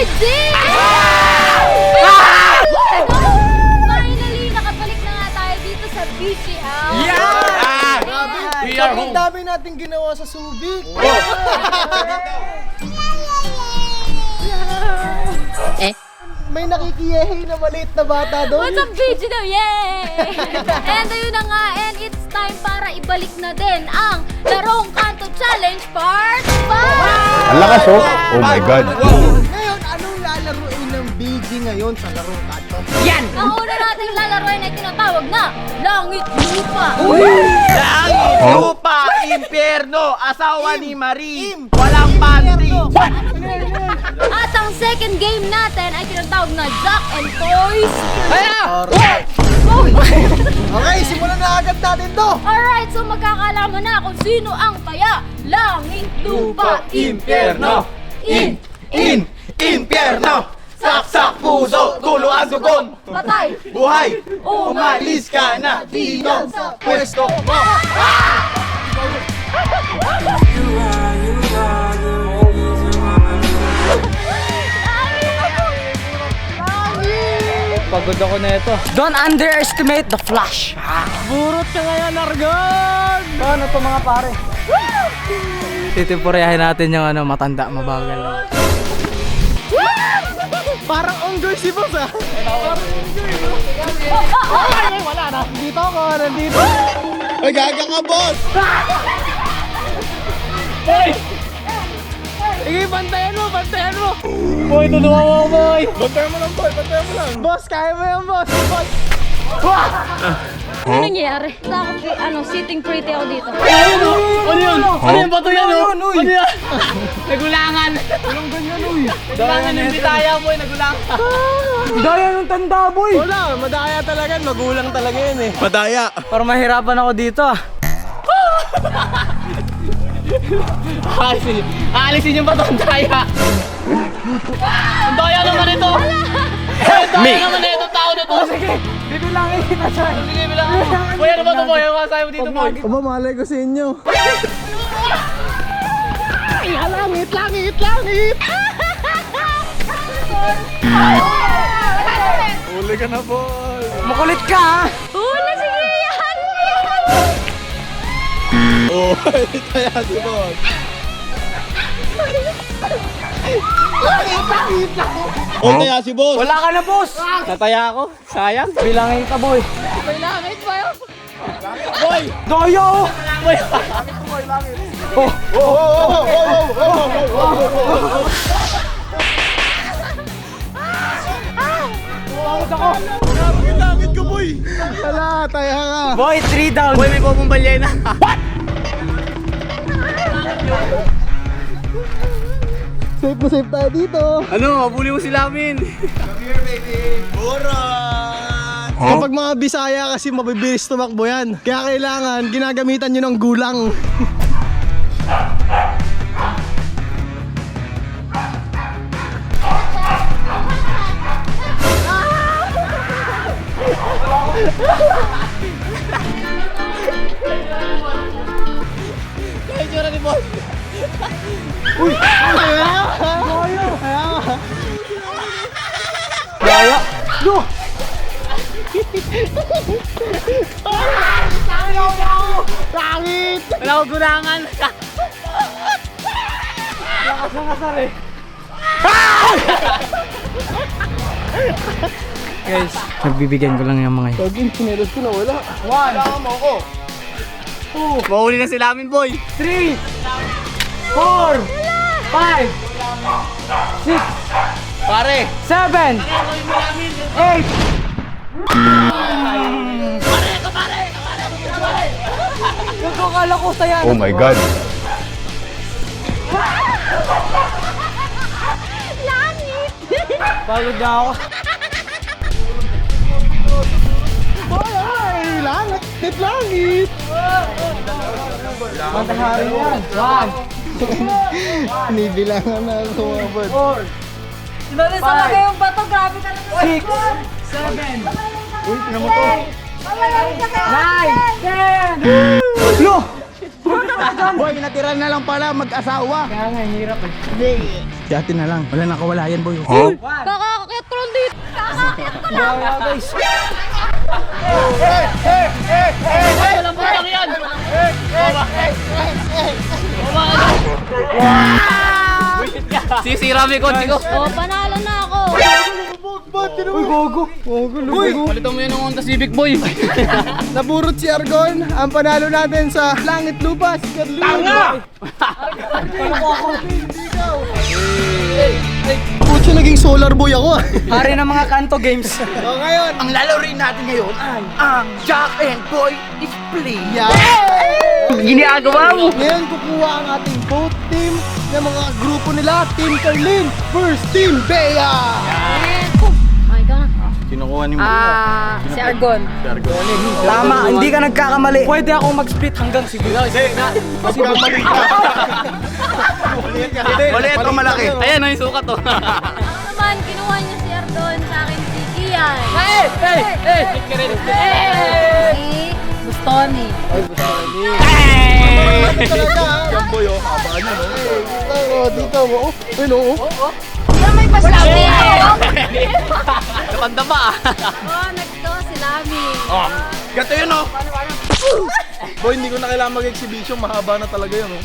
Virgin! Finally, nakabalik na nga tayo dito sa BGL. We are home. Ang dami nating ginawa sa Subic. Eh? May nakikiyehe na maliit na bata doon. What's up, BGL? Yay! And ayun na nga, and it's time para ibalik na din ang Larong Kanto Challenge Part 5! Ang lakas oh. Oh my God. Ngayon, anong lalaruin ng BG ngayon sa larong kanto? Ang una nating lalaroin ay tinatawag na Langit Lupa! Langit, lupa, impyerno, asawa ni Marie, walang panty. At ang second game natin ay tinatawag na Jack and Toys! Alright. Okay, simulan na agad natin to. Alright, so magkakalaman na kung sino ang taya. Langit, lupa, impyerno! Impyerno, saksak puso, tulo ang dugon. Patay! Buhay, umalis ka na dito sa pwesto mo. Pagod ako na ito. Don't underestimate the flash. Burot ka ngayon, Argon! Ano to mga pare? Titipurayahin natin yung matanda, mabagal. Parang onggoy si boss ah. Ay, wala na. Nandito ako, nandito. Ay, gaga ka, boss! Sige, bantayan mo, bantayan mo. Boy, tulungan mo, boy! Bantayan mo lang, boy. Bantayan mo lang. Boss, kaya mo yan, boss. Boss. Ano nangyayari? Sitting pretty ako dito. Ano yun? Ano yung bato yan, oh? Ano yan? Nagulangan! Walang ganyan, uy. Nagulangan yung bitaya, boy! Nagulangan! Daya ng tanda, boy! Wala, madaya talaga. Magulang talaga yun eh. Madaya. Parang mahirapan ako dito, ah. Aalisin yung bato, ang daya! Ang daya naman ito! Ang daya naman ito, tao na to! Sige, bibilangin kita siya! Sige, bilangin mo! Boy, ano ba ito, boy? Ano kasayo mo dito, boy? Aba, malay ko sa inyo. Ay, langit, langit, langit! Uli ka na, boy. Makulit ka, ha? Huli, sige yan! Oh, kaya si boss. Oh, kaya si boss. Wala ka na, boss! Nataya ako. Sayang. Bilangin ka, boy. May langit ba yun? Boy! Daya, oh! Boy! Langit ko, boy. Wala, taya ka. Boy, 3 down! Boy, may pumumbalya na. Safe na safe tayo dito. Ano? Mabuli mo sila amin. Buran. Kapag mga Bisaya kasi mabibilis tumakbo yan. Kaya kailangan ginagamitan nyo ng gulang. Ay, tsura ni boss. Daya! No! Langit! Wala ko gulangan! Lakas na kasar eh! Guys, nagbibigyan ko lang yung mga yun. Tagin, sinelos ko na wala. 1, Mahuli na sila amin, boy. 3, 4, 5, 6, Pare. 7, 8. Nagkakala ko sa yan. Oh my God. Langit! Pagod na ako. Ay, langit! Tip langit! Mantahari yan. 1, Nibilangan na ako mga bud. 4, Dali sa laki yung bato, grabe ka naman. 6, 7, Uy, tingnan mo to. 9, 10. Lo! Boy, natira na lang pala mag-asawa. Kaya nga, hirap eh. Hindi. Dati na lang. Wala nakawala yan, boy. Kakakakit ko lang dito. Kakakakit ko lang. Walang parang yan! Sisira mo yung kotse ko. Oh, panalo na ako. Palitan mo yun ng Honda Civic, boy. Naburot si Argon. Ang panalo natin sa Langit Lupa. Tanga! Putya, naging solar boy ako ah. Hari ng mga kanto games. O ngayon, Ang lalaroin natin ngayon ay ang Jack and Boy Display. Ginagawa mo. ngayon kukuha ang ating both team ng mga grupo nila. Team Carlin versus Team Bea. Ay, ikaw na. Kinukuha ni Si Argon. Tama, hindi ka nagkakamali. Pwede akong mag-split hanggang siguro. Magkamali ka. Maliit o malaki? Ayan, yung sukat to. Ako naman, kinuha niya si Argon, sa akin si Kian. Si Bustoni. Boy, oh, haba niya, no? Dito mo. Ano? Yan may pasabi. Napanda pa. Oh, next to, si Lami. Gato yun, oh. Boy, hindi ko na kailangan mag-exhibition. Mahaba na talaga yun, oh.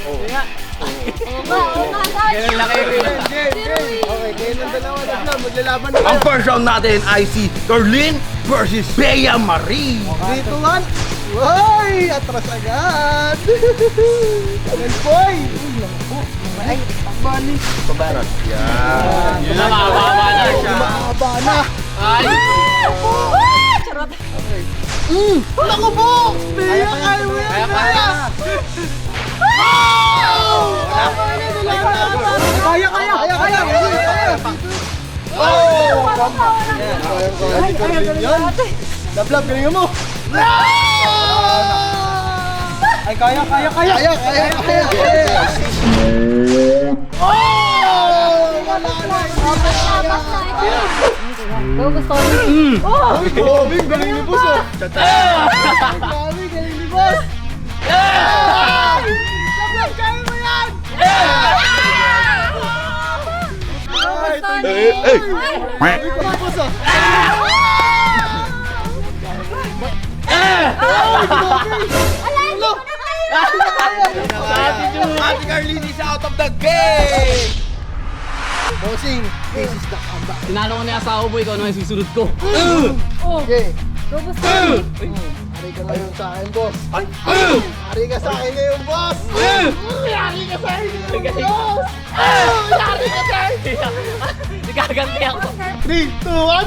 Oo nga, guys. Ganun laki rin. Okay, kayo ng dalawa na maglalaban na Ang first round natin ay si Carlin versus Bea Marie. Dito man. Uy, atras agad. Kanan boy. Ay, pagbali. Pabarat. Yan. Yun na, mahaba na. Mahaba na. Ay. Charot. Naku po! Bea, kaya mo yan. Kaya. Kaya. Lablab, galingan mo. Ay, kaya. Kaya. Go, Bustoni. Grabe, galing ni boss, oh. Grabe, galing ni boss. Lablab, kaya mo yan. Grabe ko ni boss, ah. Ate Carlin is out of the game. Bossing, this is the comeback. Tinalo ko na yung asawa, boy. Ikaw naman yung susunod ko. Okay. Go, Bustoni. Hari ka ngayon sa akin, boss. Hari ka sa akin ngayon, boss. Hari ka sa akin ngayon, boss. Hari ka sa akin. Nagaganti ako. 3, 2, 1.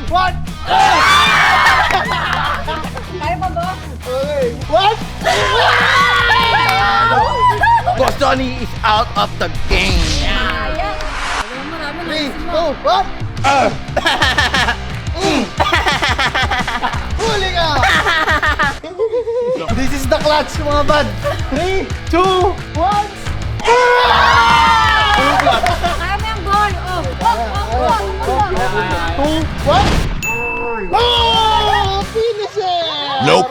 1. Kaya pa, boss? Okay. 1. Bostoni is out of the game. Ayan. Marami 3, 2, 1. Huli ka! This is the clutch, mga bad. 3, 2, 1. Kaya mo yung goal. Oh. 2, 1. Oh! Finish it! Nope.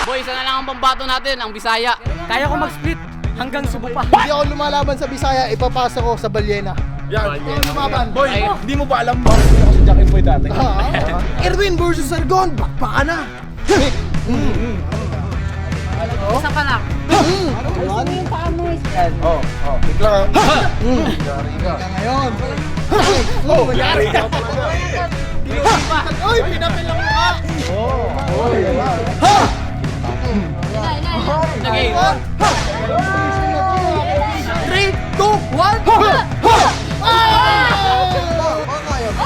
Boy, isa na lang ang pambato natin, ang Bisaya. Kaya ko mag-split hanggang Cebu pa. Hindi ako lumalaban sa Bisaya, ipapasa ko sa Balyena. Yan. Lumaban. Boy, hindi mo ba alam ba? Ako si Jack and Boy dati. Erwin versus Argon, bakbaka na. Isa pa lang. Bigla ka. Ngayon. Yari ka talaga. Oy, pinapilang mo ka. Nagay. 3, 2, 1.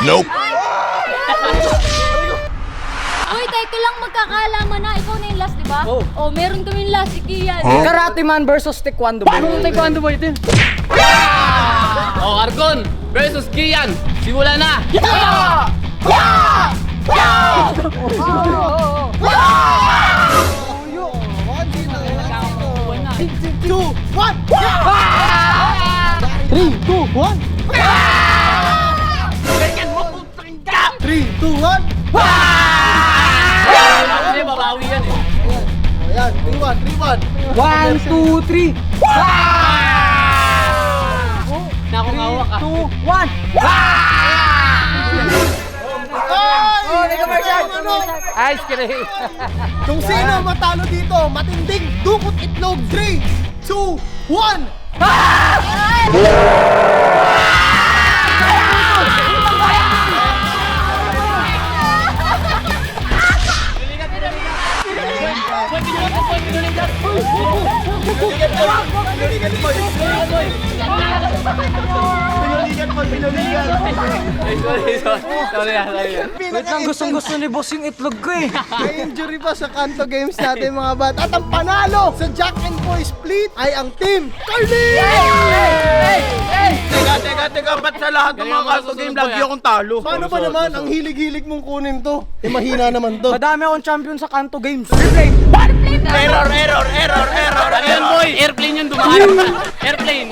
Nope. Uy, teka lang, magkakalaman na. Ikaw na yung last, di ba? Oh, meron kaming last, si Kian. Karate man versus taekwondo boy. Taekwondo boy din. Oh, Argon versus Kian. Simula na. Two, one. 3, 2, 1. 3, 2, 1. Hindi, babawi yan eh. Ayan. Yan, 3-1. 1, 2, 3. Nakakawak ka. 2, 1. Ice cream. Kung sino matalo dito, matinding dukot itlog. 3, 2, 1. Sorry. Wait lang, Gusto ni boss yung itlog ko eh. May injury pa sa Kanto Games natin mga bata. At ang panalo sa Jack and Boy Split ay ang team Carly! Teka, ba't sa lahat ng mga Kanto game lagi akong talo? Paano ba naman? Ang hilig-hilig mong kunin to. Eh mahina naman to. Madami akong champion sa Kanto Games. Error! Ano yun, boy? Airplane yun, dumaan. Airplane.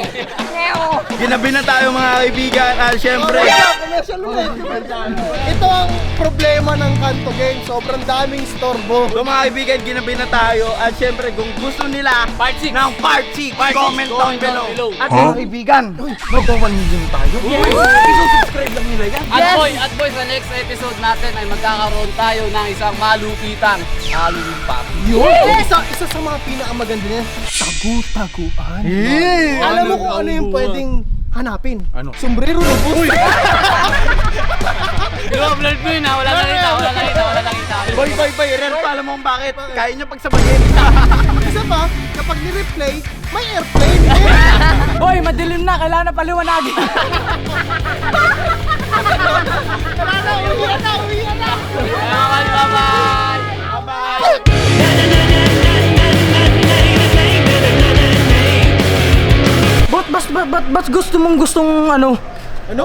Ginabi na tayo mga kaibigan. Siyempre, Commercial ulit. Ito ang problema ng Kanto Games. Sobrang daming storbo. so mga kaibigan, ginabi na tayo. At siyempre, kung gusto nila Part 6. ng part 6, comment down below. At Mga kaibigan, magpa-1 million tayo. Isusubscribe lang nila yan. At boy, sa next episode natin ay magkakaroon tayo ng isang malupitang Halloween party. Isa sa mga pinakamaganda niya, tagu-taguan. Eh, Alam mo kung ano yung pwedeng hanapin? Ano? Sombrero na boy. I-upload ko yun ha, wala nakita. Boy, rare pa. Alam mo kung bakit? Kaya nyo pagsabayin. Isa pa, kapag ni-replay, may airplane. Boy, madilim na, kailangan na paliwanagin. Uwi na. Bye-bye! Ba't gusto mong ano? Ano?